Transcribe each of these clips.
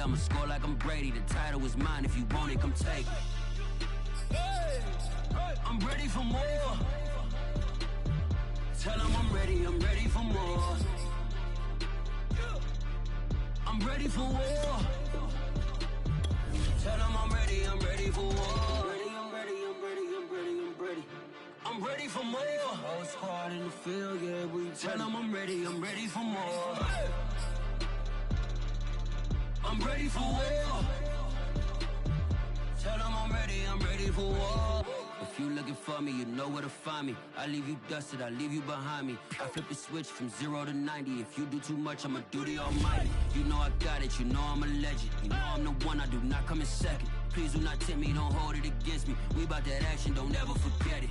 I'ma score like I'm Brady. The title is mine. If you want it, come take it. I'm ready for more. Tell them I'm ready for more. I'm ready for war. Tell them I'm ready for war. I'm ready for more. Whole squad in the field, yeah, we tell them I'm ready for more. I'm ready for war. Tell them I'm ready for war. If you looking for me, you know where to find me. I leave you dusted, I leave you behind me. I flip the switch from 0 to 90. If you do too much, I'ma do the almighty. You know I got it, you know I'm a legend. You know I'm the one, I do not come in second. Please do not tempt me, don't hold it against me. We bout that action, don't ever forget it.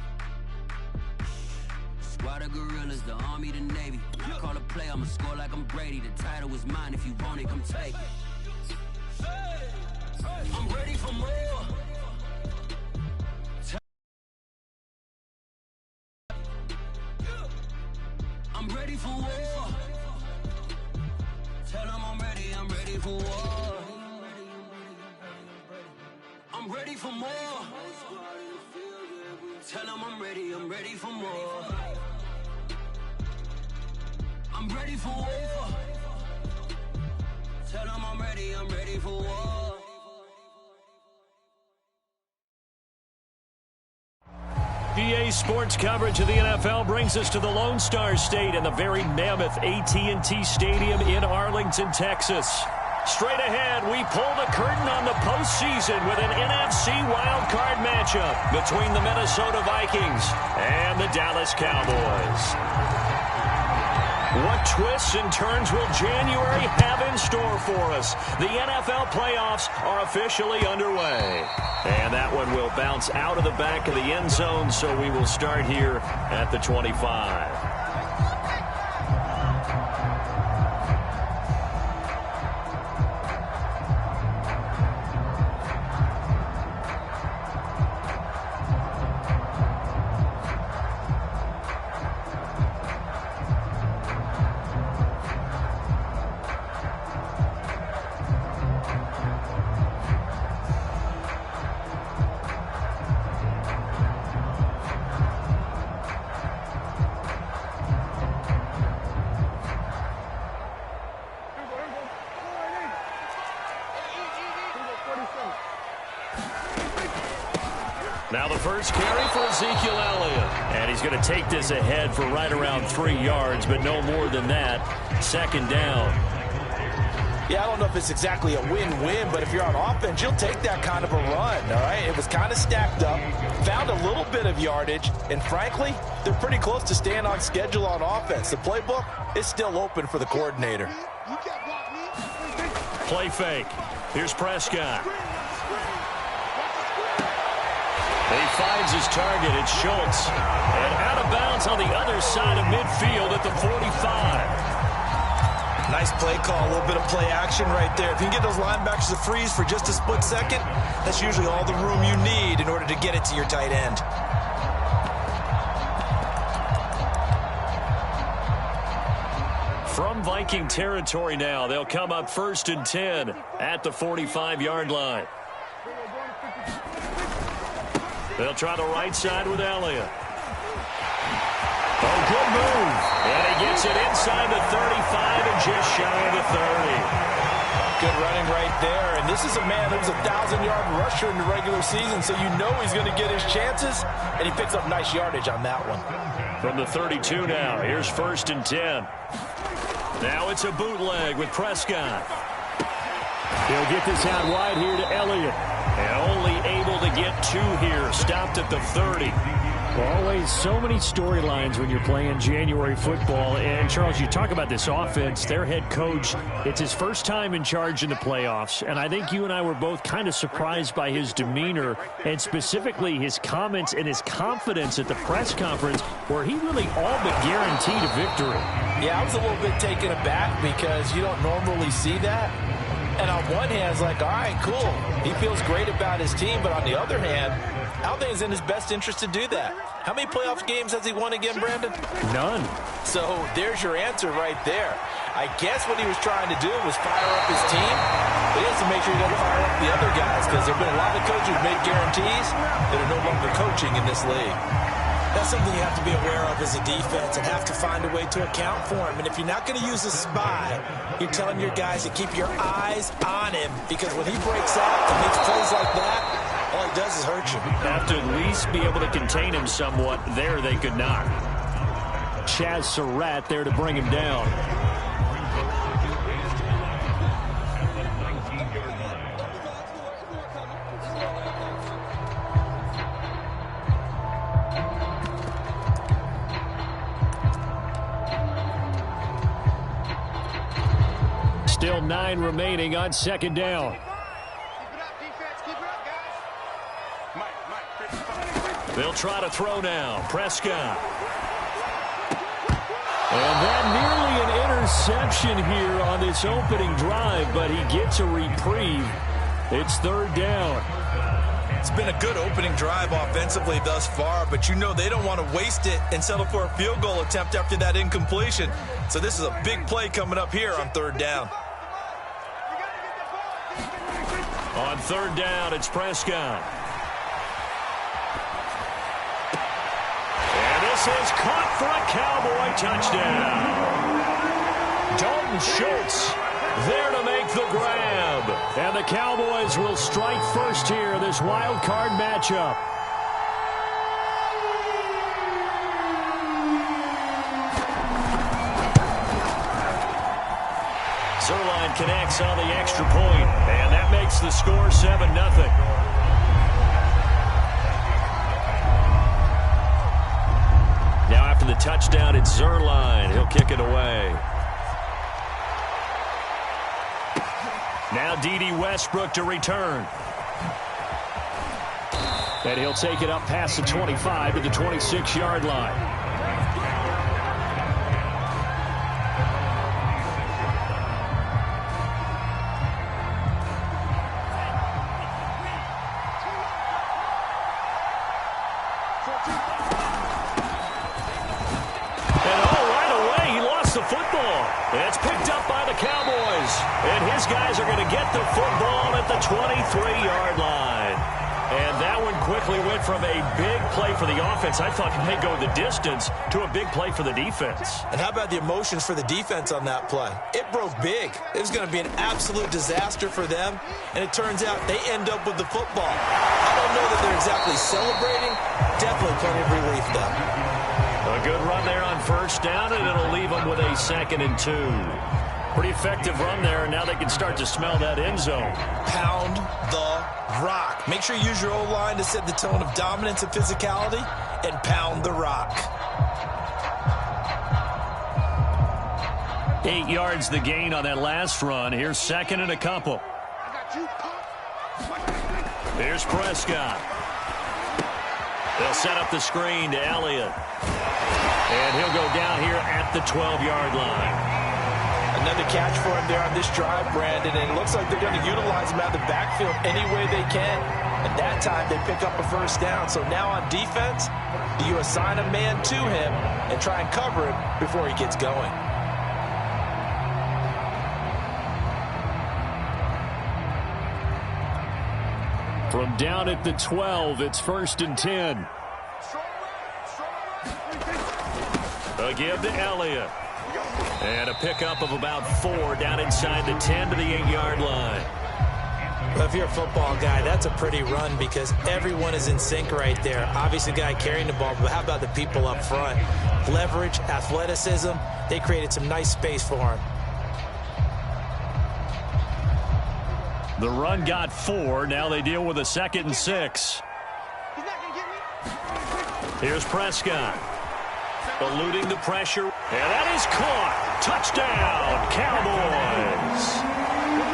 Squad of gorillas, the army, the navy. I call a play, I'ma score like I'm Brady. The title is mine, if you want it, come take it. I'm ready for more. I'm ready for war. Tell them I'm ready for war. I'm ready for more. Tell them I'm ready for more. I'm ready for war. Tell them I'm ready for war. PA Sports coverage of the NFL brings us to the Lone Star State and the very mammoth AT&T Stadium in Arlington, Texas. Straight ahead, we pull the curtain on the postseason with an NFC wildcard matchup between the Minnesota Vikings and the Dallas Cowboys. What twists and turns will January have in store for us? The NFL playoffs are officially underway. And that one will bounce out of the back of the end zone, so we will start here at the 25. Now the first carry for Ezekiel Elliott. And he's going to take this ahead for right around 3 yards, but no more than that. Second down. Yeah, I don't know if it's exactly a win-win, but if you're on offense, you'll take that kind of a run, all right? It was kind of stacked up, found a little bit of yardage, and frankly, they're pretty close to staying on schedule on offense. The playbook is still open for the coordinator. Play fake. Here's Prescott. He finds his target. It's Schultz. And out of bounds on the other side of midfield at the 45. Nice play call, a little bit of play action right there. If you can get those linebackers to freeze for just a split second, that's usually all the room you need in order to get it to your tight end. From Viking territory now, they'll come up 1st and 10 at the 45-yard line. They'll try the right side with Elliott. Oh, good move. And he gets it inside the 35 and just shy of the 30. Good running right there. And this is a man that was a 1,000-yard rusher in the regular season, so you know he's going to get his chances. And he picks up nice yardage on that one. From the 32 now, here's 1st and 10. Now it's a bootleg with Prescott. He'll get this out wide here to Elliott. And only able to get 2 here. Stopped at the 30. Always so many storylines when you're playing January football. And, Charles, you talk about this offense. Their head coach, it's his first time in charge in the playoffs. And I think you and I were both kind of surprised by his demeanor and specifically his comments and his confidence at the press conference where he really all but guaranteed a victory. Yeah, I was a little bit taken aback because you don't normally see that. And on one hand, it's like, all right, cool. He feels great about his team. But on the other hand, I don't think it's in his best interest to do that. How many playoff games has he won again, Brandon? None. So there's your answer right there. I guess what he was trying to do was fire up his team. But But he has to make sure he doesn't fire up the other guys, because there have been a lot of coaches who've made guarantees that are no longer coaching in this league. That's something you have to be aware of as a defense and have to find a way to account for him. And if you're not going to use a spy, you're telling your guys to keep your eyes on him, because when he breaks out and makes plays like that, all he does is hurt you. Have to at least be able to contain him somewhat. There they could not. Chaz Surratt there to bring him down. Still 9 remaining on second down. They'll try to throw now. Prescott. And that nearly an interception here on this opening drive, but he gets a reprieve. It's third down. It's been a good opening drive offensively thus far, but you know they don't want to waste it and settle for a field goal attempt after that incompletion. So this is a big play coming up here on third down. On third down, it's Prescott. And this is caught for a Cowboy touchdown. Dalton Schultz there to make the grab. And the Cowboys will strike first here, this wild card matchup. Zerline connects on the extra point, and that makes the score 7-0. Now after the touchdown, it's Zerline. He'll kick it away. Now D.D. Westbrook to return. And he'll take it up past the 25 to the 26-yard line. It's picked up by the Cowboys. And his guys are going to get the football at the 23-yard line. And that one quickly went from a big play for the offense, I thought it may go the distance, to a big play for the defense. And how about the emotions for the defense on that play? It broke big. It was going to be an absolute disaster for them. And it turns out they end up with the football. I don't know that they're exactly celebrating. Definitely plenty of relief, though. A good run there on first down, and it'll leave them with a 2nd and 2. Pretty effective run there, and now they can start to smell that end zone. Pound the rock. Make sure you use your O-line to set the tone of dominance and physicality, and pound the rock. 8 yards the gain on that last run. Here's 2nd and a couple. Here's Prescott. They'll set up the screen to Elliott. And he'll go down here at the 12-yard line. Another catch for him there on this drive, Brandon, and it looks like they're going to utilize him out of the backfield any way they can. And that time they pick up a first down. So now on defense, do you assign a man to him and try and cover him before he gets going? From down at the 12, it's 1st and 10. A give to Elliott. And a pickup of about 4 down inside the 10 to the 8-yard line. Well, if you're a football guy, that's a pretty run because everyone is in sync right there. Obviously, the guy carrying the ball, but how about the people up front? Leverage, athleticism, they created some nice space for him. The run got 4. Now they deal with a 2nd and 6. Here's Prescott. Eluding the pressure. And that is caught. Touchdown, Cowboys.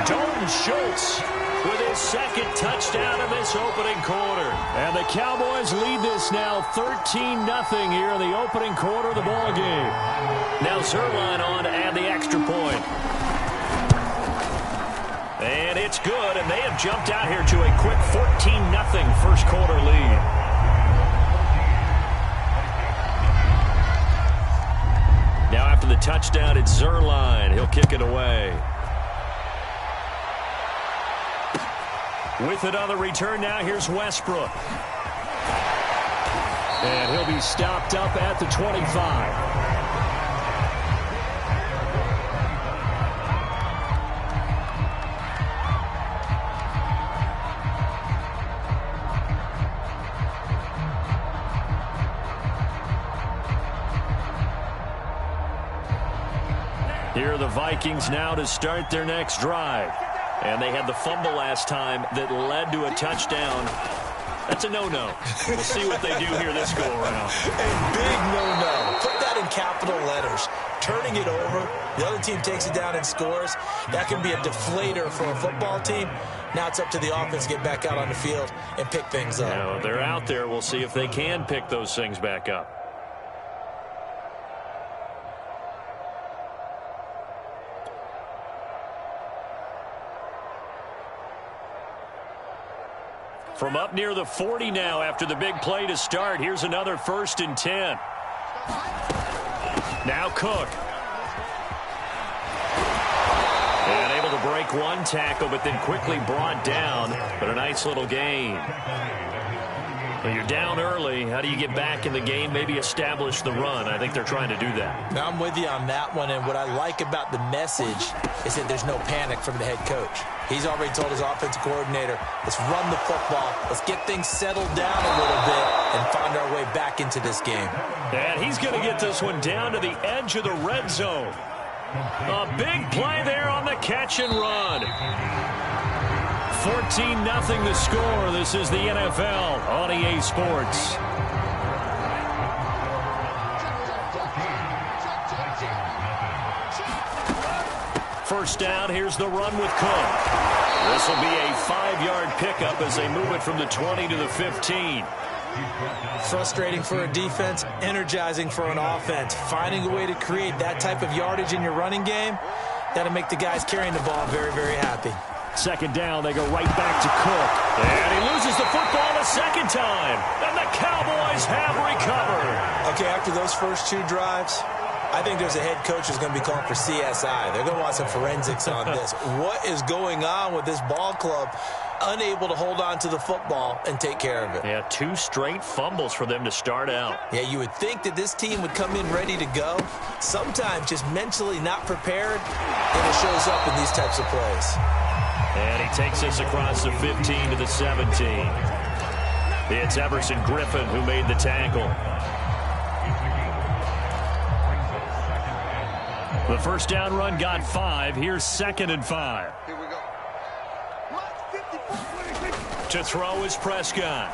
Dalton Schultz with his 2nd touchdown in this opening quarter. And the Cowboys lead this now 13-0 here in the opening quarter of the ballgame. Now Zerline on to add the extra point. And it's good, and they have jumped out here to a quick 14-0 first quarter lead. Now after the touchdown, it's Zerline. He'll kick it away. With it on the return now, here's Westbrook. And he'll be stopped up at the 25. Here are the Vikings now to start their next drive. And they had the fumble last time that led to a touchdown. That's a no-no. We'll see what they do here this go-around. A big no-no. Put that in capital letters. Turning it over, the other team takes it down and scores. That can be a deflator for a football team. Now it's up to the offense to get back out on the field and pick things up. Now, they're out there. We'll see if they can pick those things back up. From up near the 40 now after the big play to start. Here's another 1st and 10. Now Cook. And able to break one tackle, but then quickly brought down. But a nice little gain. Well, you're down early. How do you get back in the game, maybe establish the run? I think they're trying to do that. Now I'm with you on that one, and what I like about the message is that there's no panic from the head coach. He's already told his offensive coordinator, let's run the football, let's get things settled down a little bit and find our way back into this game. And he's going to get this one down to the edge of the red zone. A big play there on the catch and run. 14-0 the score. This is the NFL on EA Sports. First down, here's the run with Cook. This will be a 5-yard pickup as they move it from the 20 to the 15. Frustrating for a defense, energizing for an offense. Finding a way to create that type of yardage in your running game, that'll make the guys carrying the ball very, very happy. Second down, they go right back to Cook. And he loses the football the second time. And the Cowboys have recovered. Okay, after those first 2 drives, I think there's a head coach who's going to be calling for CSI. They're going to want some forensics on this. What is going on with this ball club? Unable to hold on to the football and take care of it. Yeah, 2 straight fumbles for them to start out. Yeah, you would think that this team would come in ready to go. Sometimes just mentally not prepared, and it shows up in these types of plays. And he takes us across the 15 to the 17. It's Everson Griffin who made the tackle. The first down run got 5. Here's 2nd and 5. Here we go. To throw is Prescott.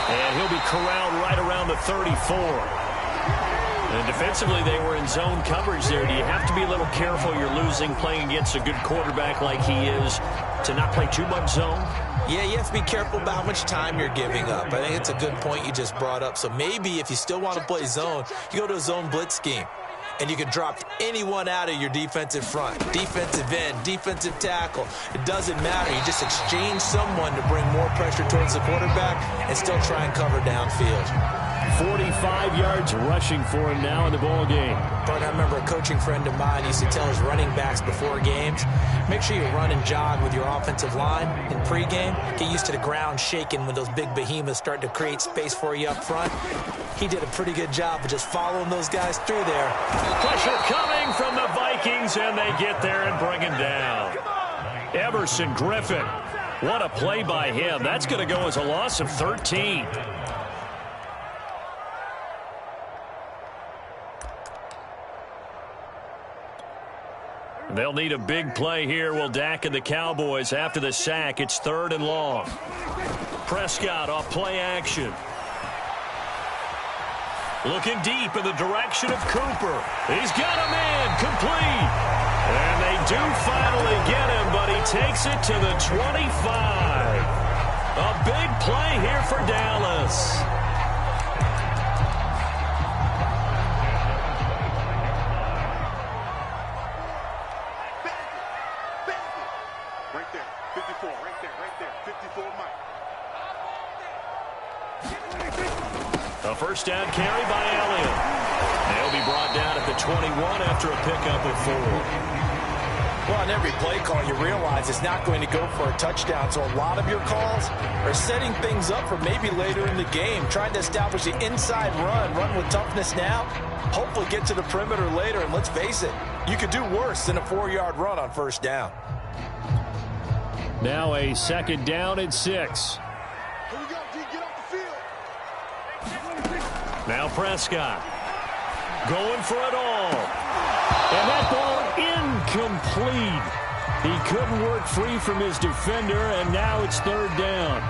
And he'll be corralled right around the 34. And defensively, they were in zone coverage there. Do you have to be a little careful? You're losing, playing against a good quarterback like he is, to not play too much zone? Yeah, you have to be careful about how much time you're giving up. I think it's a good point you just brought up. So maybe if you still want to play zone, you go to a zone blitz scheme. And you can drop anyone out of your defensive front. Defensive end, defensive tackle. It doesn't matter. You just exchange someone to bring more pressure towards the quarterback and still try and cover downfield. 45 yards rushing for him now in the ball game. But I remember a coaching friend of mine used to tell his running backs before games, make sure you run and jog with your offensive line in pregame. Get used to the ground shaking when those big behemoths start to create space for you up front. He did a pretty good job of just following those guys through there. Pressure coming from the Vikings, and they get there and bring him down. Everson Griffin. What a play by him. That's going to go as a loss of 13. They'll need a big play here. Will Dak and the Cowboys after the sack. It's 3rd and long. Prescott off play action. Looking deep in the direction of Cooper. He's got a man complete. And they do finally get him, but he takes it to the 25. A big play here for Dallas. Right there, 54, right there, 54, Mike. A first down carry by Elliott. They'll be brought down at the 21 after a pickup of 4. Well, on every play call, you realize it's not going to go for a touchdown. So a lot of your calls are setting things up for maybe later in the game, trying to establish the inside run with toughness now, hopefully get to the perimeter later. And let's face it, you could do worse than a 4-yard run on first down. Now a second down and 6. Here we go, G. Get off the field. Now Prescott going for it all. And that ball incomplete. He couldn't work free from his defender, and now it's third down.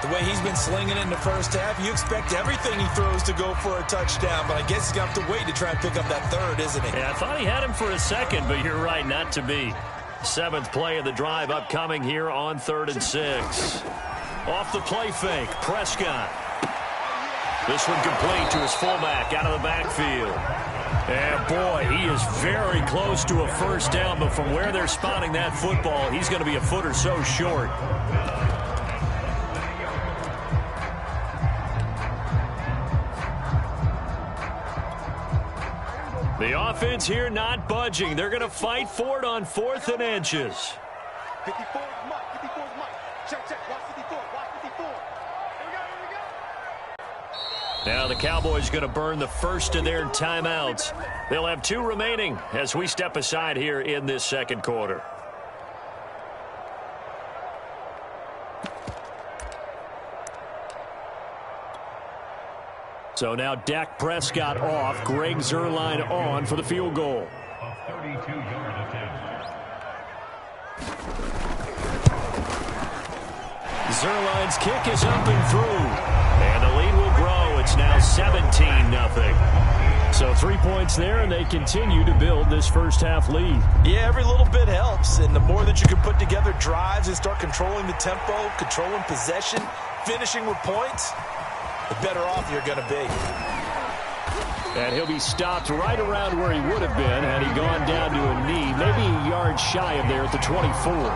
The way he's been slinging it in the first half, you expect everything he throws to go for a touchdown, but I guess he's going to have to wait to try and pick up that third, isn't he? Yeah, I thought he had him for a second, but you're right, not to be. 7th play of the drive upcoming here on 3rd and 6. Off the play fake, Prescott. This one complete to his fullback out of the backfield. And boy, he is very close to a first down, but from where they're spotting that football, he's going to be a foot or so short. The offense here not budging. They're going to fight for it on 4th and inches. 54 is Mike. 54 is Mike. Check. Watch 54. Watch 54. Here we go. Now the Cowboys going to burn the first of their timeouts. They'll have 2 remaining as we step aside here in this second quarter. So now Dak Prescott off, Greg Zuerlein on for the field goal. A 32-yard attempt. Zuerlein's kick is up and through. And the lead will grow. It's now 17-0. So 3 points there, and they continue to build this first half lead. Yeah, every little bit helps, and the more that you can put together drives and start controlling the tempo, controlling possession, finishing with points, the better off you're going to be. And he'll be stopped right around where he would have been had he gone down to a knee, maybe a yard shy of there at the 24.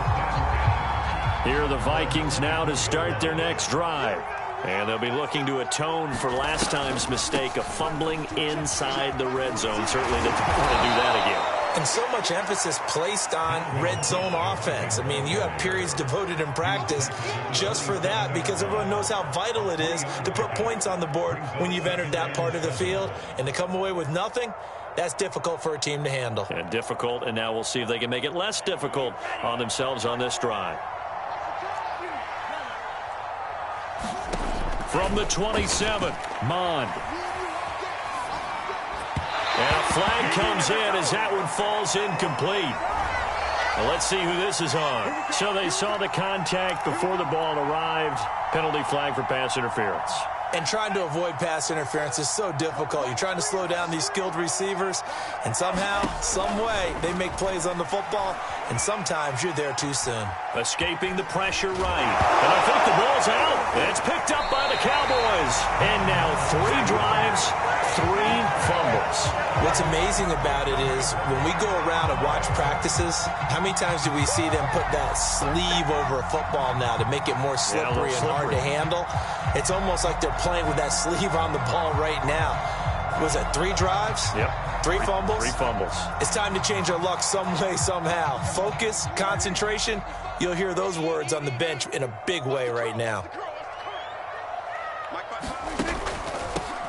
Here are the Vikings now to start their next drive. And they'll be looking to atone for last time's mistake of fumbling inside the red zone. Certainly they don't want to do that again. And so much emphasis placed on red zone offense. I mean, you have periods devoted in practice just for that because everyone knows how vital it is to put points on the board when you've entered that part of the field. And to come away with nothing, that's difficult for a team to handle. And difficult, and now we'll see if they can make it less difficult on themselves on this drive. From the 27, Mond. And a flag comes in as that one falls incomplete. Well, let's see who this is on. So they saw the contact before the ball arrived. Penalty flag for pass interference. And trying to avoid pass interference is so difficult. You're trying to slow down these skilled receivers, and somehow, some way, they make plays on the football, and sometimes you're there too soon. Escaping the pressure right. And I think the ball's out. And it's picked up by the Cowboys. And now 3 drives, 3 fumbles. What's amazing about it is when we go around and watch practices, how many times do we see them put that sleeve over a football now to make it more slippery and hard to handle? It's almost like they're playing with that sleeve on the ball right now. Was it 3 drives? Yep. 3 fumbles? 3 fumbles. It's time to change our luck some way, somehow. Focus, concentration. You'll hear those words on the bench in a big way right now.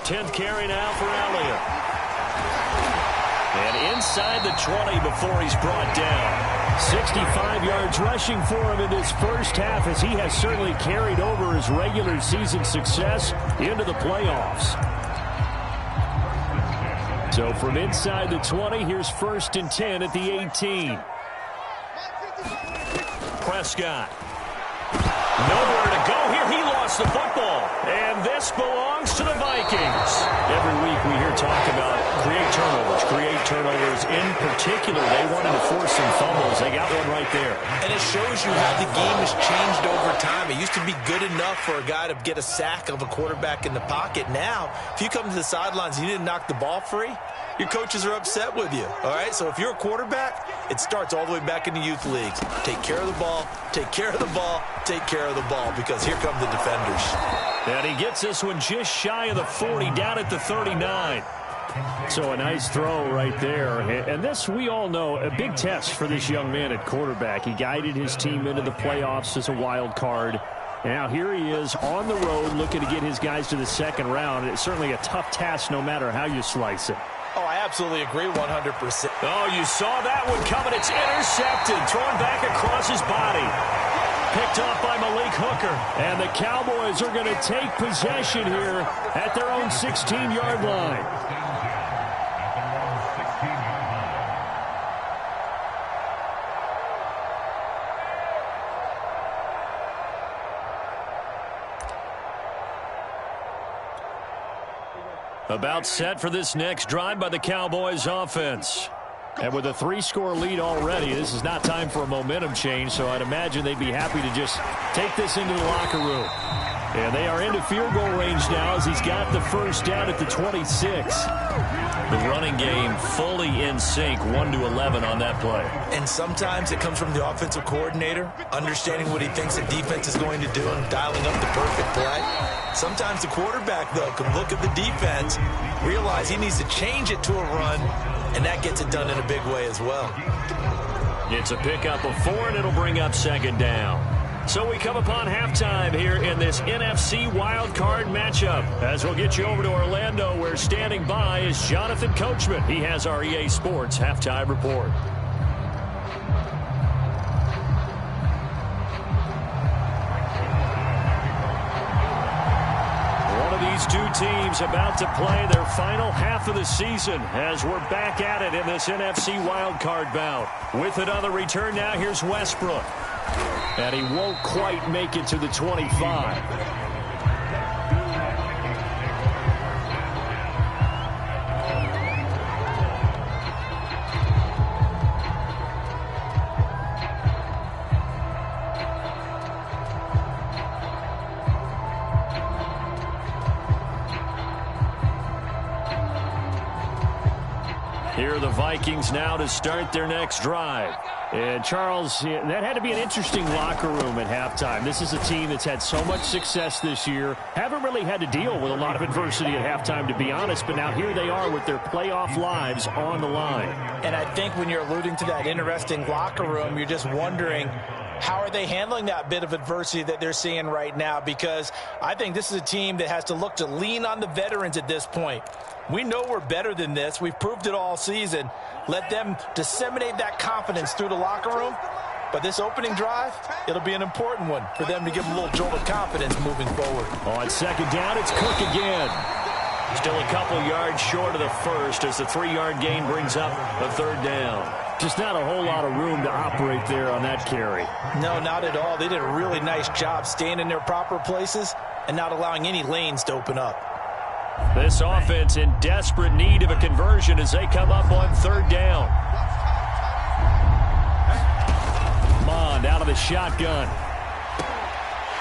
10th carry now for Elliott. And inside the 20 before he's brought down. 65 yards rushing for him in this first half as he has certainly carried over his regular season success into the playoffs. So from inside the 20, here's 1st and 10 at the 18. Prescott. Nowhere to go here. He lost the football. And this belongs to the Vikings. Every week we hear talk about create turnovers. In particular, they wanted to force some fumbles. They got one right there. And it shows you how the game has changed over time. It used to be good enough for a guy to get a sack of a quarterback in the pocket. Now, if you come to the sidelines and you didn't knock the ball free, your coaches are upset with you. All right, so if you're a quarterback, it starts all the way back in the youth leagues. Take care of the ball, take care of the ball, take care of the ball, because here come the defenders. And he gets this one just shy of the 40, down at the 39. So a nice throw right there. And this, we all know, a big test for this young man at quarterback. He guided his team into the playoffs as a wild card. Now here he is on the road looking to get his guys to the second round. It's certainly a tough task no matter how you slice it. Oh, I absolutely agree 100%. Oh, you saw that one coming. It's intercepted. Thrown back across his body. Picked off by Malik Hooker. And the Cowboys are going to take possession here at their own 16-yard line. About set for this next drive by the Cowboys offense. And with a 3-score lead already, this is not time for a momentum change, so I'd imagine they'd be happy to just take this into the locker room. And they are into field goal range now as he's got the first down at the 26. The running game fully in sync, 1-11 on that play. And sometimes it comes from the offensive coordinator, understanding what he thinks the defense is going to do and dialing up the perfect play. Sometimes the quarterback, though, can look at the defense, realize he needs to change it to a run, and that gets it done in a big way as well. It's a pickup of 4, and it'll bring up second down. So we come upon halftime here in this NFC Wild Card matchup. As we'll get you over to Orlando, where standing by is Jonathan Coachman. He has our EA Sports halftime report. These two teams about to play their final half of the season as we're back at it in this NFC wildcard bout. With another return now, here's Westbrook. And he won't quite make it to the 25. Here are the Vikings now to start their next drive. And Charles, that had to be an interesting locker room at halftime. This is a team that's had so much success this year. Haven't really had to deal with a lot of adversity at halftime, to be honest. But now here they are with their playoff lives on the line. And I think when you're alluding to that interesting locker room, you're just wondering, how are they handling that bit of adversity that they're seeing right now? Because I think this is a team that has to look to lean on the veterans at this point. We know we're better than this. We've proved it all season. Let them disseminate that confidence through the locker room. But this opening drive, it'll be an important one for them to give them a little jolt of confidence moving forward. On second down, it's Cook again. Still a couple yards short of the first as the 3-yard gain brings up a third down. Just not a whole lot of room to operate there on that carry. No, not at all. They did a really nice job staying in their proper places and not allowing any lanes to open up. This offense in desperate need of a conversion as they come up on third down. Mond out of the shotgun.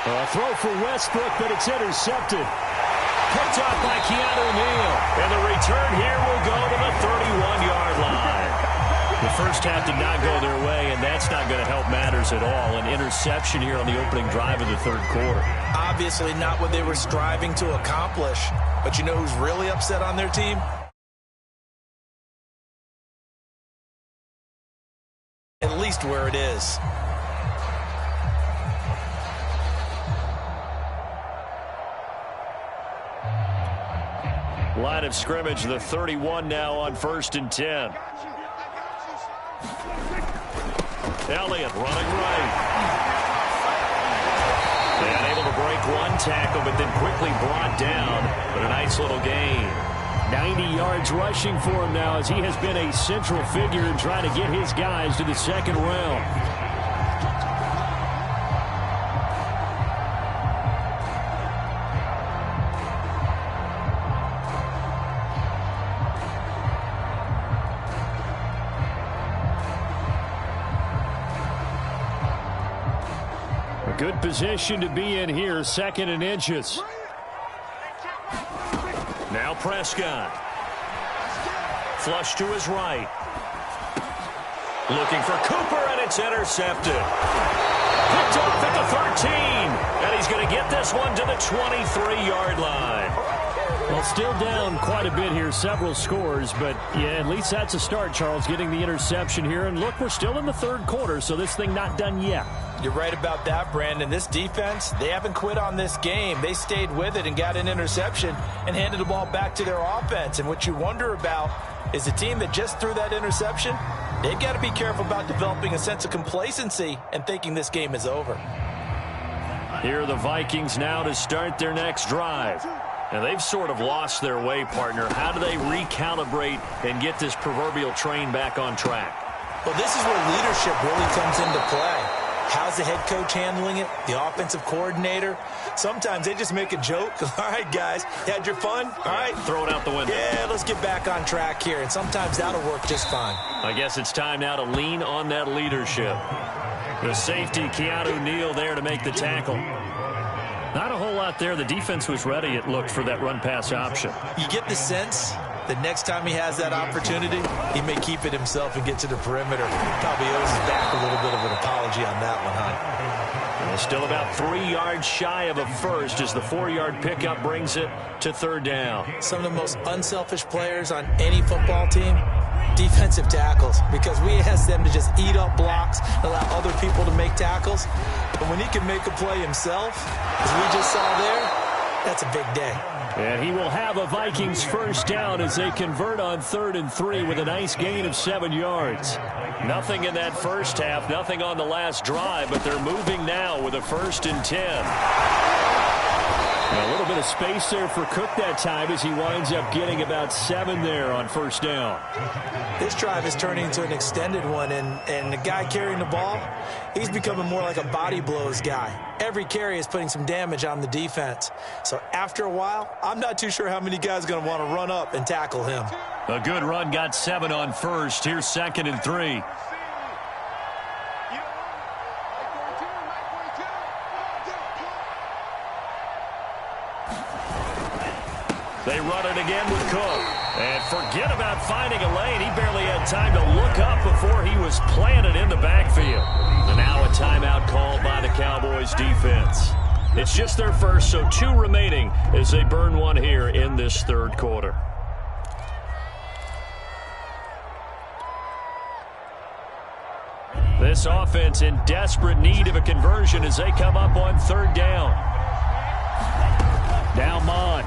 A throw for Westbrook, but it's intercepted. Picked off by Keanu Neal. And the return here will go to the 31-yard line. The first half did not go their way, and that's not going to help matters at all. An interception here on the opening drive of the third quarter. Obviously not what they were striving to accomplish. But you know who's really upset on their team? At least where it is. Line of scrimmage, the 31 now on 1st and 10. Elliott running right. And able to break one tackle, but then quickly brought down. But a nice little gain. 90 yards rushing for him now as he has been a central figure in trying to get his guys to the second round. Good position to be in here, 2nd and inches. Now Prescott. Flush to his right. Looking for Cooper, and it's intercepted. Picked off at the 13. And he's going to get this one to the 23-yard line. Well, still down quite a bit here, several scores, but yeah, at least that's a start, Charles, getting the interception here. And look, we're still in the third quarter, so this thing not done yet. You're right about that, Brandon. This defense, they haven't quit on this game. They stayed with it and got an interception and handed the ball back to their offense. And what you wonder about is a team that just threw that interception, they've got to be careful about developing a sense of complacency and thinking this game is over. Here are the Vikings now to start their next drive. And they've sort of lost their way, partner. How do they recalibrate and get this proverbial train back on track? Well, this is where leadership really comes into play. How's the head coach handling it? The offensive coordinator? Sometimes they just make a joke. All right, guys, you had your fun? All right. Throw it out the window. Yeah, let's get back on track here. And sometimes that'll work just fine. I guess it's time now to lean on that leadership. The safety, Keanu Neal, there to make the tackle. Not a whole lot there. The defense was ready, it looked, for that run-pass option. You get the sense that next time he has that opportunity, he may keep it himself and get to the perimeter. Probably owes his back a little bit of an apology on that one, huh? Well, still about 3 yards shy of a first as the 4-yard pickup brings it to third down. Some of the most unselfish players on any football team, defensive tackles, because we ask them to just eat up blocks, allow other people to make tackles. But when he can make a play himself, as we just saw there, that's a big day. And he will have a Vikings first down as they convert on 3rd and 3 with a nice gain of 7 yards. Nothing in that first half, nothing on the last drive, but they're moving now with a 1st and 10. A little bit of space there for Cook that time as he winds up getting about 7 there on first down. This drive is turning into an extended one, and the guy carrying the ball, he's becoming more like a body blows guy. Every carry is putting some damage on the defense. So after a while, I'm not too sure how many guys are going to want to run up and tackle him. A good run, got 7 on first. Here's 2nd and 3. They run it again with Cook. And forget about finding a lane. He barely had time to look up before he was planted in the backfield. And now a timeout called by the Cowboys defense. It's just their first, so 2 remaining as they burn one here in this third quarter. This offense in desperate need of a conversion as they come up on 3rd down. Now Mon.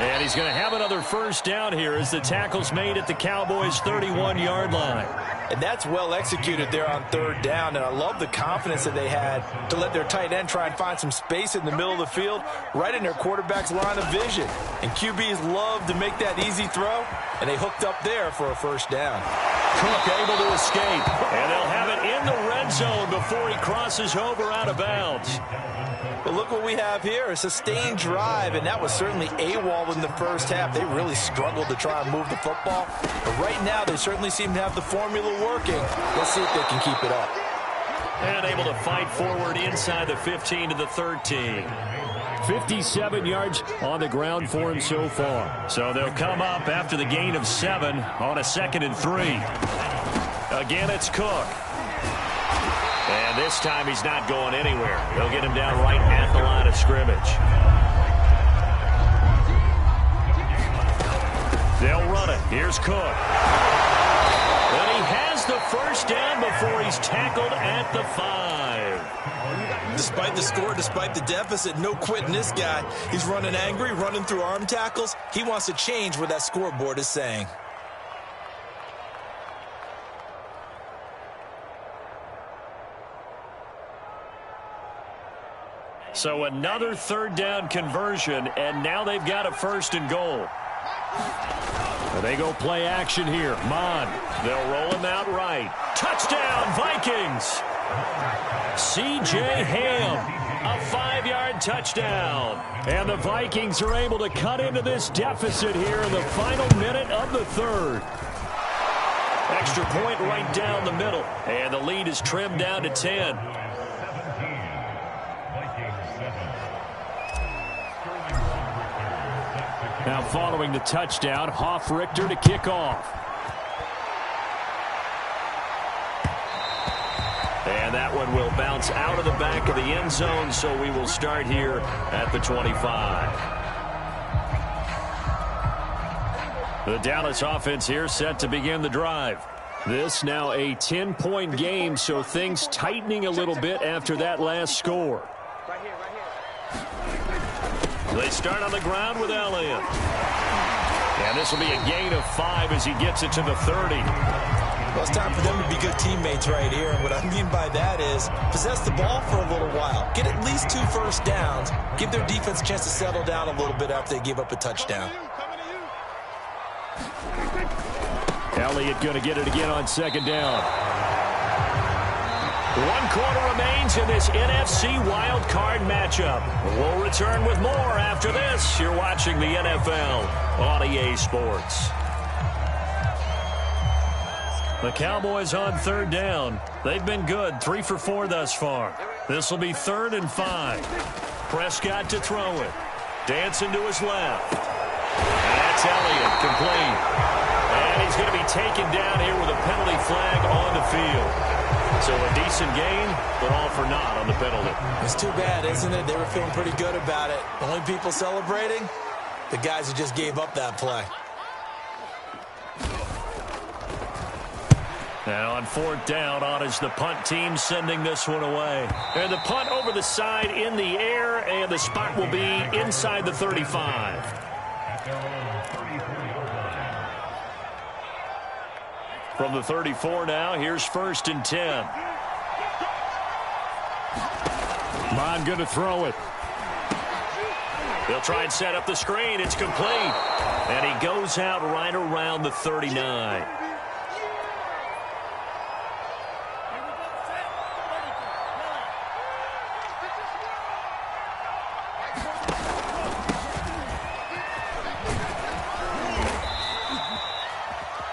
And he's going to have another first down here as the tackle's made at the Cowboys' 31-yard line. And that's well executed there on 3rd down. And I love the confidence that they had to let their tight end try and find some space in the middle of the field, right in their quarterback's line of vision. And QBs love to make that easy throw, and they hooked up there for a first down. Cook able to escape, and they'll have it in the red zone before he crosses over out of bounds. But look what we have here, a sustained drive, and that was certainly AWOL in the first half. They really struggled to try and move the football. But right now, they certainly seem to have the formula working. Let's see if they can keep it up. And able to fight forward inside the 15 to the 13. 57 yards on the ground for him so far. So they'll come up after the gain of 7 on a 2nd and 3. Again, it's Cook. And this time he's not going anywhere. They'll get him down right at the line of scrimmage. They'll run it. Here's Cook. And he has the first down before he's tackled at the 5. Despite the score, despite the deficit, no quitting this guy. He's running angry, running through arm tackles. He wants to change what that scoreboard is saying. So another 3rd down conversion, and now they've got a 1st and goal. They go play action here. Mon, they'll roll him out right. Touchdown, Vikings! C.J. Ham, a 5-yard touchdown. And the Vikings are able to cut into this deficit here in the final minute of the 3rd. Extra point right down the middle, and the lead is trimmed down to 10. Now following the touchdown, Hoff-Richter to kick off. And that one will bounce out of the back of the end zone, so we will start here at the 25. The Dallas offense here set to begin the drive. This now a 10-point game, so things tightening a little bit after that last score. They start on the ground with Elliott. And this will be a gain of 5 as he gets it to the 30. Well, it's time for them to be good teammates right here. And what I mean by that is possess the ball for a little while. Get at least 2 first downs. Give their defense a chance to settle down a little bit after they give up a touchdown. Elliott going to get it again on second down. 1 quarter remains in this NFC wild card matchup. We'll return with more after this. You're watching the NFL on EA Sports. The Cowboys on third down. They've been good, 3 for 4 thus far. This will be 3rd and 5. Prescott to throw it. Dancing to his left. And that's Elliott, complete. And he's going to be taken down here with a penalty flag on the field. So a decent gain, but all for naught on the penalty. It's too bad, isn't it? They were feeling pretty good about it. Only people celebrating, the guys who just gave up that play. And on 4th down, on is the punt team sending this one away. And the punt over the side in the air, and the spot will be inside the 35. From the 34 now, here's 1st and 10. Mon going to throw it. They'll try and set up the screen. It's complete. And he goes out right around the 39.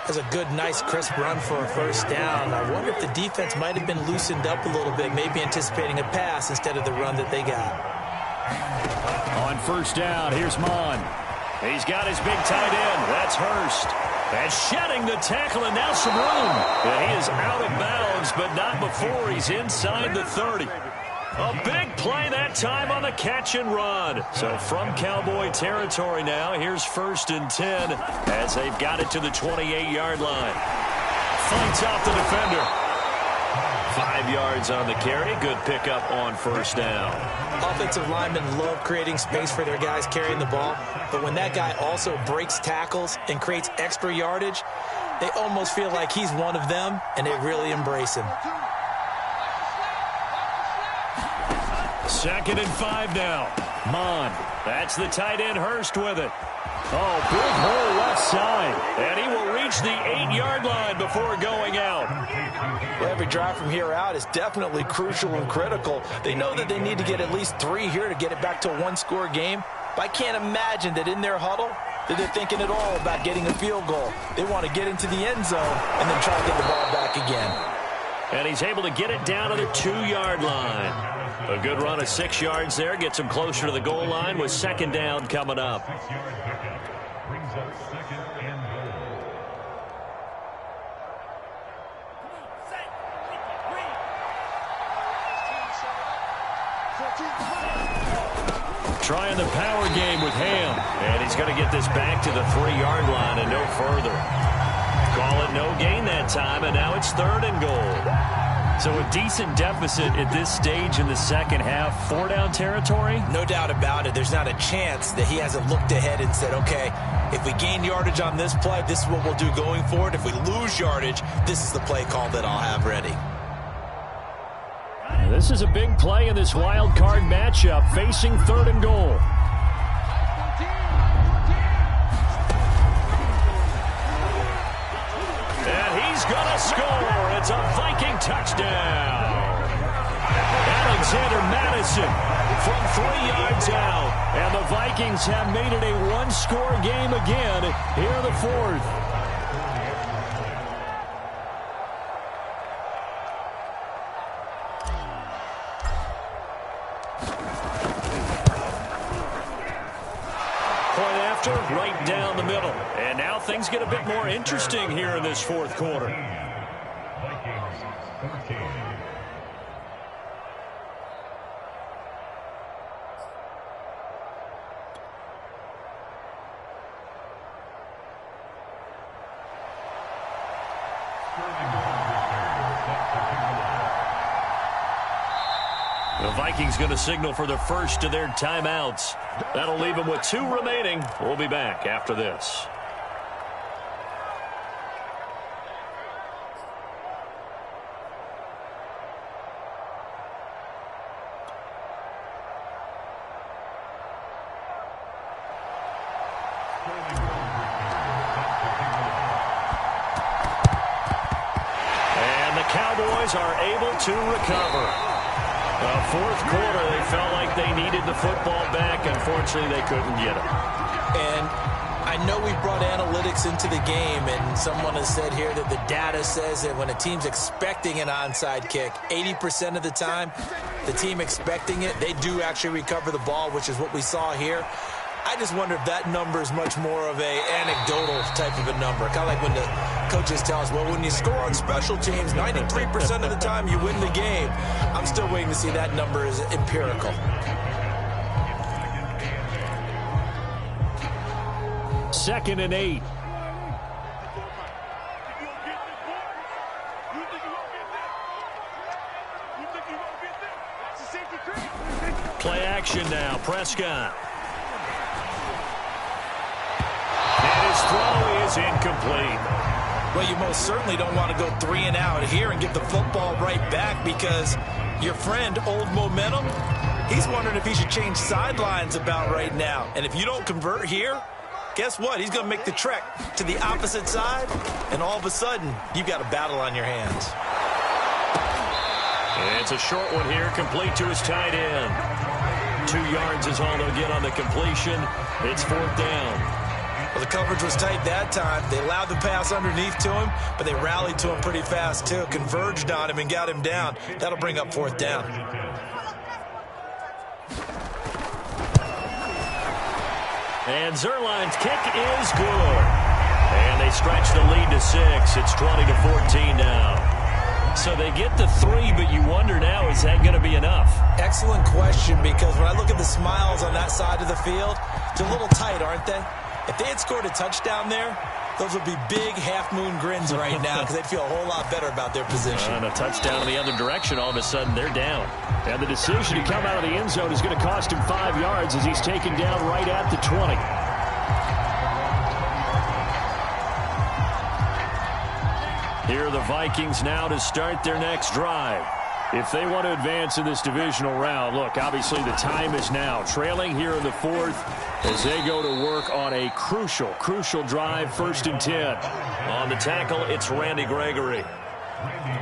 That's a good, nice, crisp run for a first down. I wonder if the defense might have been loosened up a little bit, maybe anticipating a pass instead of the run that they got. On 1st down, here's Mon. He's got his big tight end. That's Hurst. And shedding the tackle, and now some room. And he is out of bounds, but not before he's inside the 30. A big play that time on the catch and run. So from Cowboy territory now, here's 1st and 10 as they've got it to the 28-yard line. Fights off the defender. 5 yards on the carry. Good pickup on 1st down. Offensive linemen love creating space for their guys carrying the ball, but when that guy also breaks tackles and creates extra yardage, they almost feel like he's one of them, and they really embrace him. 2nd and 5 now. Mon. That's the tight end Hurst with it. Oh, big hole left side. And he will reach the 8-yard line before going out. Well, every drive from here out is definitely crucial and critical. They know that they need to get at least 3 here to get it back to a 1-score game. But I can't imagine that in their huddle that they're thinking at all about getting a field goal. They want to get into the end zone and then try to get the ball back again. And he's able to get it down to the 2-yard line. A good run of 6 yards there. Gets him closer to the goal line with 2nd down coming up. Brings up 2nd and goal. Trying the power game with Ham. And he's going to get this back to the 3-yard line and no further. Call it no gain that time, and now it's 3rd and goal. So a decent deficit at this stage in the second half. 4-down territory? No doubt about it. There's not a chance that he hasn't looked ahead and said, okay, if we gain yardage on this play, this is what we'll do going forward. If we lose yardage, this is the play call that I'll have ready. This is a big play in this wild card matchup, facing 3rd and goal. And he's going to score. It's a Viking touchdown. Alexander Madison from 3 yards out. And the Vikings have made it a 1-score game again here in the 4th. Right down the middle. And now things get a bit more interesting here in this 4th quarter. Vikings 13. The Vikings going to signal for the first of their timeouts. That'll leave them with 2 remaining. We'll be back after this. And the Cowboys are able to recover. Fourth quarter, they felt like they needed the football back. Unfortunately, they couldn't get it. And I know we brought analytics into the game, and someone has said here that the data says that when a team's expecting an onside kick, 80% of the time, the team expecting it, they do actually recover the ball, which is what we saw here. I just wonder if that number is much more of a anecdotal type of a number. Kind of like when the coaches tell us, well, when you score on special teams, 93% of the time you win the game. I'm still waiting to see that number is empirical. Second and 8. Play action now. Prescott. And his throw is incomplete. Well, you most certainly don't want to go 3 and out here and get the football right back, because your friend, Old Momentum, he's wondering if he should change sidelines about right now. And if you don't convert here, guess what? He's going to make the trek to the opposite side, and all of a sudden, you've got a battle on your hands. And it's a short one here, complete to his tight end. 2 yards is all they'll get on the completion. It's 4th down. Well, the coverage was tight that time. They allowed the pass underneath to him, but they rallied to him pretty fast, too. Converged on him and got him down. That'll bring up 4th down. And Zerline's kick is good. And they stretch the lead to 6. It's 20-14 now. So they get the 3, but you wonder now, is that going to be enough? Excellent question, because when I look at the smiles on that side of the field, they're a little tight, aren't they? If they had scored a touchdown there, those would be big half-moon grins right now, because they'd feel a whole lot better about their position. And a touchdown in the other direction, all of a sudden they're down. And the decision to come out of the end zone is going to cost him 5 yards as he's taken down right at the 20. Here are the Vikings now to start their next drive. If they want to advance in this divisional round, look, obviously the time is now. Trailing here in the 4th as they go to work on a crucial drive, 1st and 10. On the tackle, it's Randy Gregory.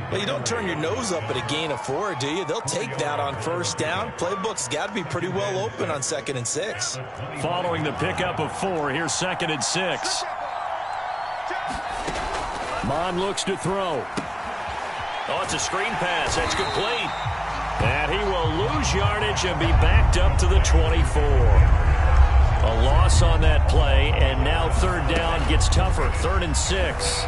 Well, you don't turn your nose up at a gain of 4, do you? They'll take that on 1st down. Playbook's got to be pretty well open on 2nd and 6. Following the pickup of 4, here's 2nd and 6. Mon looks to throw. Oh, it's a screen pass. That's complete. And he will lose yardage and be backed up to the 24. A loss on that play, and now 3rd down gets tougher. 3rd and 6.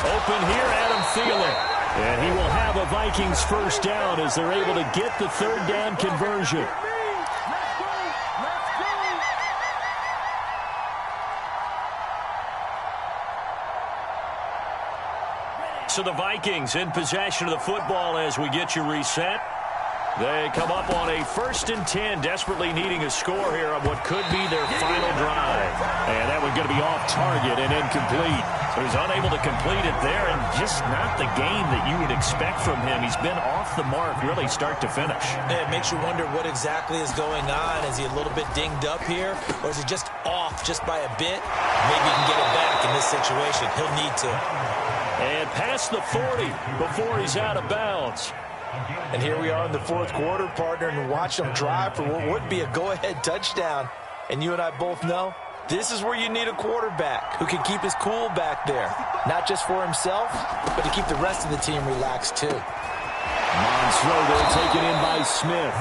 Open here, Adam Thielen. And he will have a Vikings 1st down as they're able to get the 3rd down conversion. So the Vikings in possession of the football as we get you reset. They come up on a 1st and 10, desperately needing a score here on what could be their final drive. And that one's going to be off target and incomplete. So he's unable to complete it there, and just not the game that you would expect from him. He's been off the mark really start to finish. It makes you wonder what exactly is going on. Is he a little bit dinged up here, or is he just off just by a bit? Maybe he can get it back in this situation. He'll need to. And past the 40 before he's out of bounds. And here we are in the 4th quarter, partner, and watch them drive for what would be a go-ahead touchdown. And you and I both know this is where you need a quarterback who can keep his cool back there. Not just for himself, but to keep the rest of the team relaxed too. Mon's throw there taken in by Smith.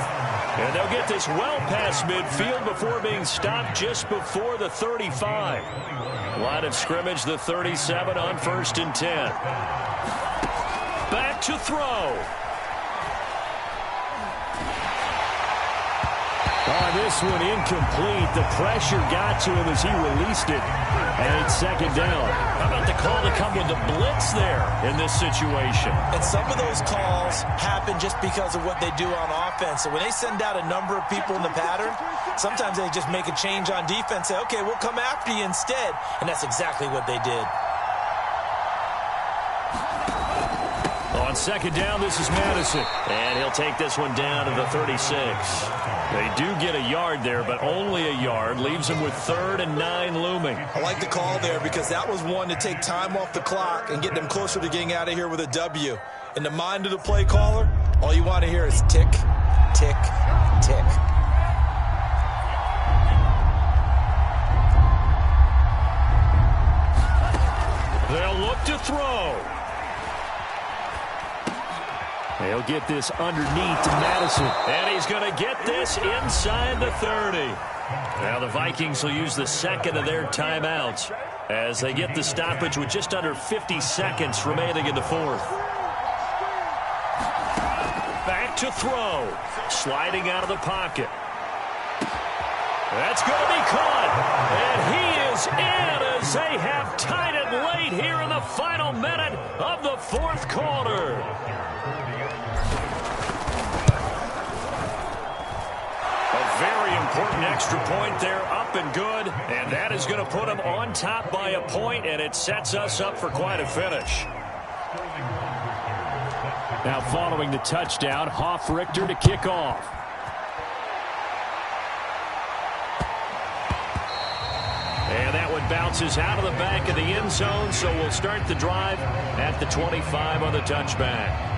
And they'll get this well past midfield before being stopped just before the 35. Line of scrimmage, the 37 on 1st and 10. Back to throw. On this one incomplete. The pressure got to him as he released it. And it's second down. How about the call to come with the blitz there in this situation? And some of those calls happen just because of what they do on offense. So when they send out a number of people in the pattern, sometimes they just make a change on defense, say, okay, we'll come after you instead. And that's exactly what they did. On second down, this is Madison. And he'll take this one down to the 36. They do get a yard there, but only a yard. Leaves them with 3rd and 9 looming. I like the call there because that was one to take time off the clock and get them closer to getting out of here with a W. In the mind of the play caller, all you want to hear is tick, tick, tick. They'll look to throw. They'll get this underneath to Madison. And he's going to get this inside the 30. Now the Vikings will use the second of their timeouts as they get the stoppage with just under 50 seconds remaining in the fourth. Back to throw. Sliding out of the pocket. That's going to be caught. And he is in as they have tied it late here in the final minute of the fourth quarter. Very important extra point there, up and good, and that is going to put them on top by a point, and it sets us up for quite a finish. Now following the touchdown, Hoff-Richter to kick off. And that one bounces out of the back of the end zone, so we'll start the drive at the 25 on the touchback.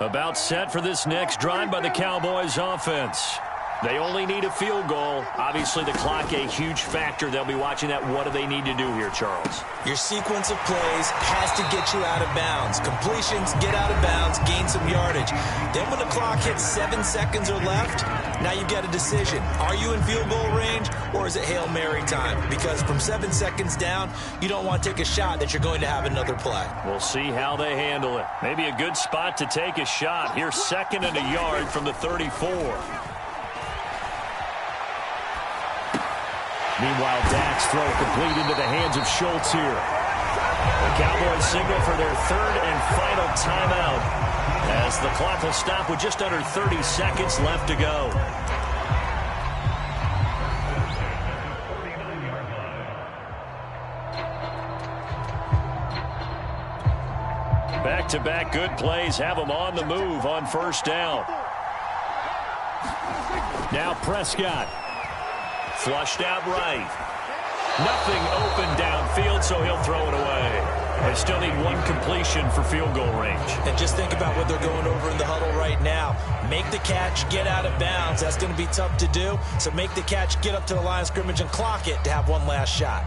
About set for this next drive by the Cowboys offense. They only need a field goal. Obviously, the clock a huge factor. They'll be watching that. What do they need to do here, Charles? Your sequence of plays has to get you out of bounds. Completions, get out of bounds, gain some yardage. Then when the clock hits 7 seconds or left, now you've got a decision. Are you in field goal range, or is it Hail Mary time? Because from 7 seconds down, you don't want to take a shot that you're going to have another play. We'll see how they handle it. Maybe a good spot to take a shot. Here's 2nd and a yard from the 34. Meanwhile, Dak's throw complete into the hands of Schultz here. The Cowboys signal for their 3rd and final timeout as the clock will stop with just under 30 seconds left to go. Back-to-back good plays have them on the move on first down. Now Prescott. Flushed out right. Nothing open downfield, so he'll throw it away. They still need one completion for field goal range. And just think about what they're going over in the huddle right now. Make the catch, get out of bounds. That's going to be tough to do. So make the catch, get up to the line of scrimmage, and clock it to have one last shot.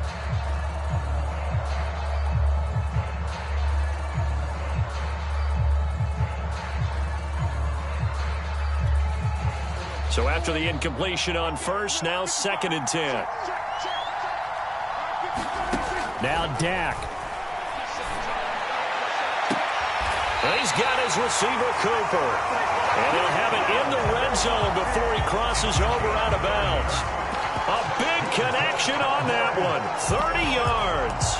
So after the incompletion on first, now 2nd and 10. Now Dak. He's got his receiver, Cooper. And he'll have it in the red zone before he crosses over out of bounds. A big connection on that one. 30 yards.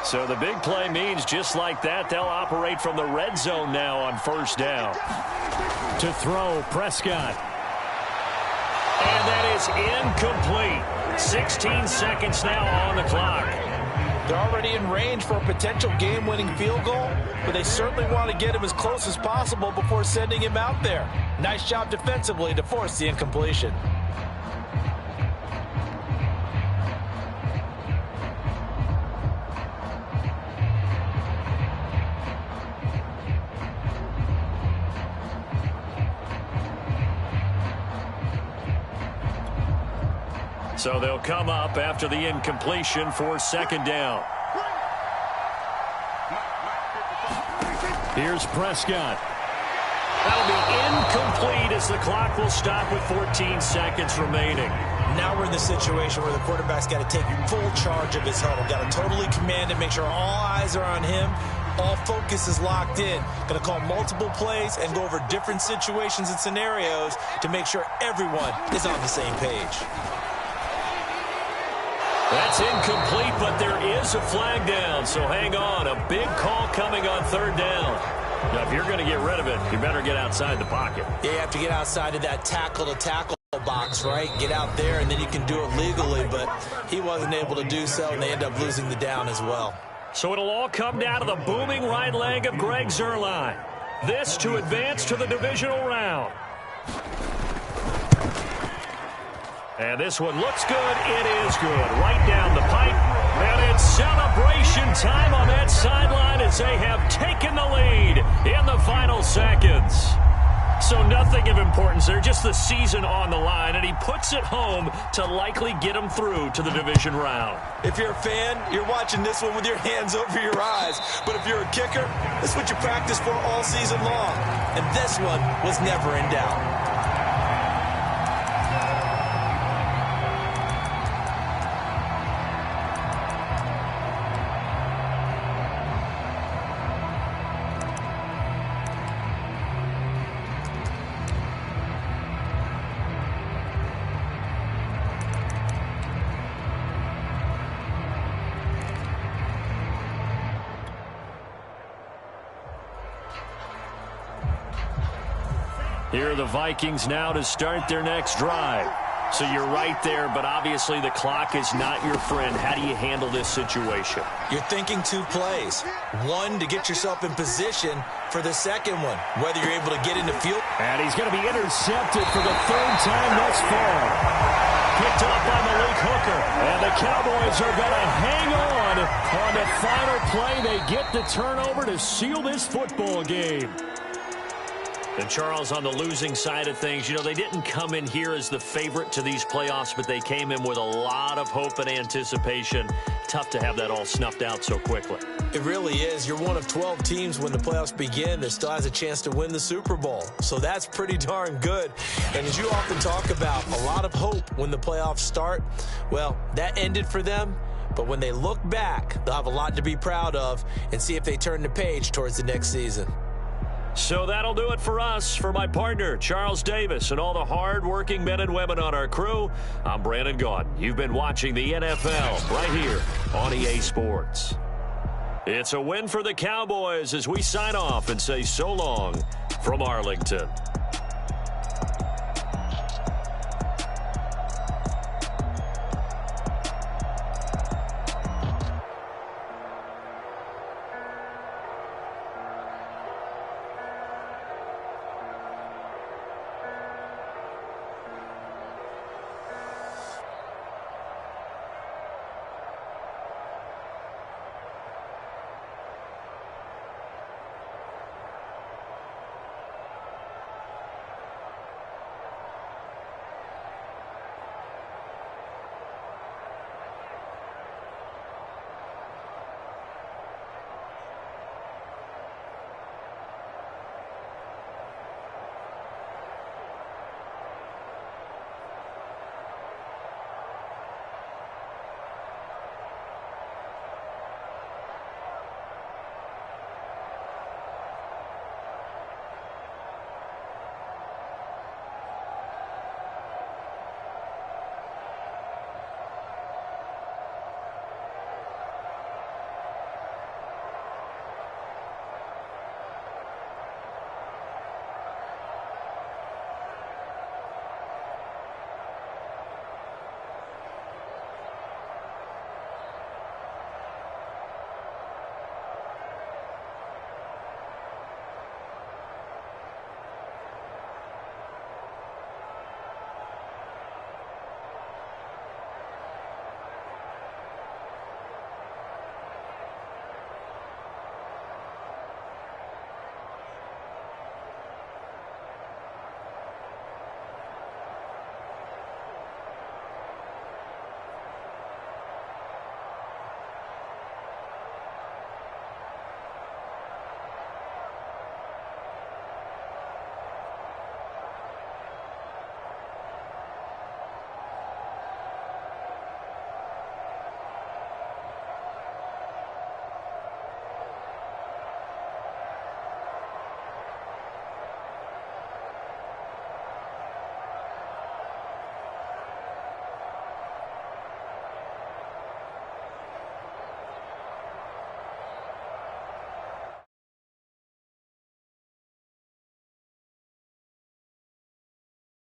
So the big play means just like that, they'll operate from the red zone now on first down. To throw, Prescott. And that is incomplete. 16 seconds now on the clock. They're already in range for a potential game-winning field goal, but they certainly want to get him as close as possible before sending him out there. Nice job defensively to force the incompletion. So they'll come up after the incompletion for second down. Here's Prescott. That'll be incomplete as the clock will stop with 14 seconds remaining. Now we're in the situation where the quarterback's got to take full charge of his huddle. Got to totally command it, make sure all eyes are on him. All focus is locked in. Going to call multiple plays and go over different situations and scenarios to make sure everyone is on the same page. That's incomplete, but there is a flag down, so hang on. A big call coming on third down. Now, if you're going to get rid of it, you better get outside the pocket. Yeah, you have to get outside of that tackle-to-tackle box, right? Get out there, and then you can do it legally, but he wasn't able to do so, and they end up losing the down as well. So it'll all come down to the booming right leg of Greg Zuerlein. This to advance to the divisional round. And this one looks good. It is good. Right down the pipe. And it's celebration time on that sideline as they have taken the lead in the final seconds. So nothing of importance there, just the season on the line, and he puts it home to likely get him through to the division round. If you're a fan, you're watching this one with your hands over your eyes. But if you're a kicker, this is what you practice for all season long. And this one was never in doubt. Here are the Vikings now to start their next drive. So you're right there, but obviously the clock is not your friend. How do you handle this situation? You're thinking two plays. One, to get yourself in position for the second one, whether you're able to get into field. And he's going to be intercepted for the third time thus far. Picked up by Malik Hooker. And the Cowboys are going to hang on the final play. They get the turnover to seal this football game. And Charles, on the losing side of things, you know, they didn't come in here as the favorite to these playoffs, but they came in with a lot of hope and anticipation. Tough to have that all snuffed out so quickly. It really is. You're one of 12 teams when the playoffs begin that still has a chance to win the Super Bowl. So that's pretty darn good. And as you often talk about, a lot of hope when the playoffs start. Well, that ended for them. But when they look back, they'll have a lot to be proud of and see if they turn the page towards the next season. So that'll do it for us. For my partner, Charles Davis, and all the hard-working men and women on our crew, I'm Brandon Gaudin. You've been watching the NFL right here on EA Sports. It's a win for the Cowboys as we sign off and say so long from Arlington.